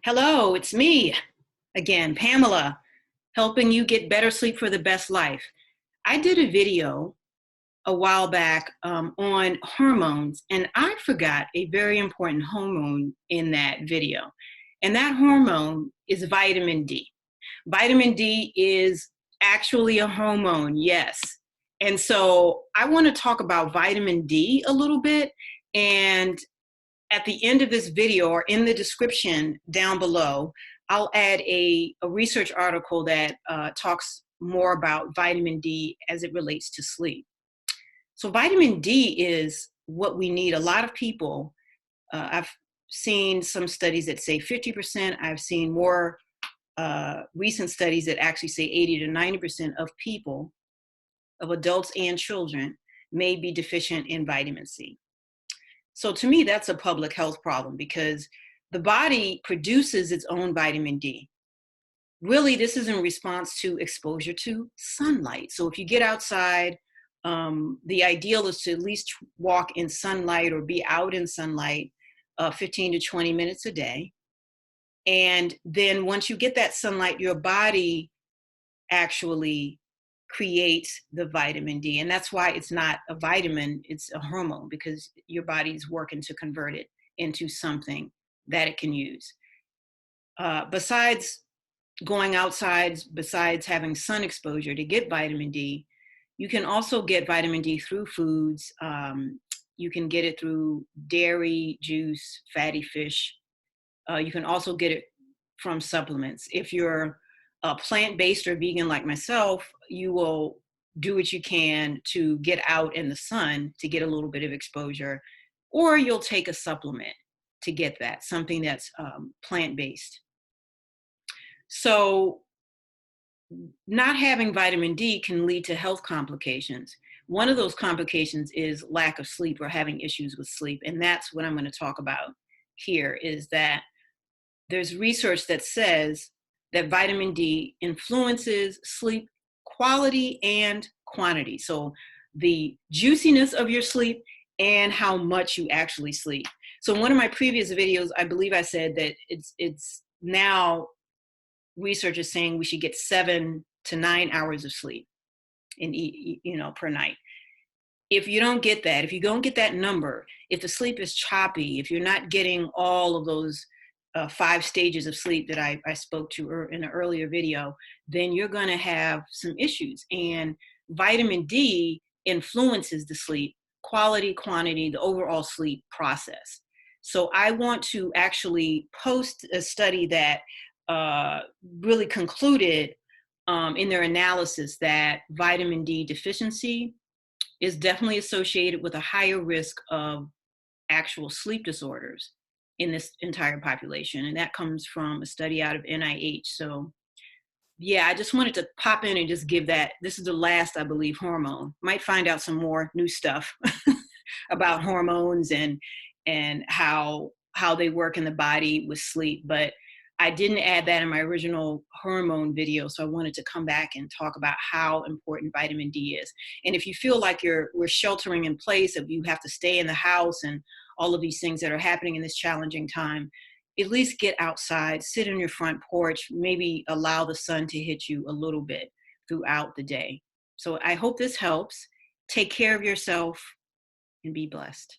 Hello, it's me again, Pamela, helping you get better sleep for the best life. I did a video a while back on hormones, and I forgot a very important hormone in that video. And that hormone is vitamin D. Vitamin D is actually a hormone, yes. And so I want to talk about vitamin D a little bit. And at the end of this video or in the description down below, I'll add a research article that talks more about vitamin D as it relates to sleep. So vitamin D is what we need. A lot of people, I've seen some studies that say 50%. I've seen more recent studies that actually say 80 to 90% of people, of adults and children, may be deficient in vitamin C. So to me, that's a public health problem because the body produces its own vitamin D. Really, this is in response to exposure to sunlight. So if you get outside, the ideal is to at least walk in sunlight or be out in sunlight 15 to 20 minutes a day. And then once you get that sunlight, your body actually creates the vitamin D. And that's why it's not a vitamin, it's a hormone, because your body's working to convert it into something that it can use. Besides going outside, besides having sun exposure to get vitamin D, you can also get vitamin D through foods. You can get it through dairy, juice, fatty fish. You can also get it from supplements. If you're plant-based or vegan like myself, you will do what you can to get out in the sun to get a little bit of exposure, or you'll take a supplement to get that, something that's plant-based. So not having vitamin D can lead to health complications. One of those complications is lack of sleep or having issues with sleep. And that's what I'm going to talk about here, is that there's research that says that vitamin D influences sleep quality and quantity. So the juiciness of your sleep and how much you actually sleep. So in one of my previous videos, I believe I said that it's now research is saying we should get 7 to 9 hours of sleep per night. If you don't get that, if you don't get that number, if the sleep is choppy, if you're not getting all of those 5 stages of sleep that I spoke to in an earlier video, then you're going to have some issues. And vitamin D influences the sleep quality, quantity, the overall sleep process. So I want to actually post a study that really concluded in their analysis that vitamin D deficiency is definitely associated with a higher risk of actual sleep disorders in this entire population. And that comes from a study out of NIH. So yeah, I just wanted to pop in and just give that. This is the last, I believe, hormone. Might find out some more new stuff about hormones and how they work in the body with sleep. But I didn't add that in my original hormone video, so I wanted to come back and talk about how important vitamin D is. And if you feel like we're sheltering in place, if you have to stay in the house and all of these things that are happening in this challenging time, at least get outside, sit on your front porch, maybe allow the sun to hit you a little bit throughout the day. So I hope this helps. Take care of yourself and be blessed.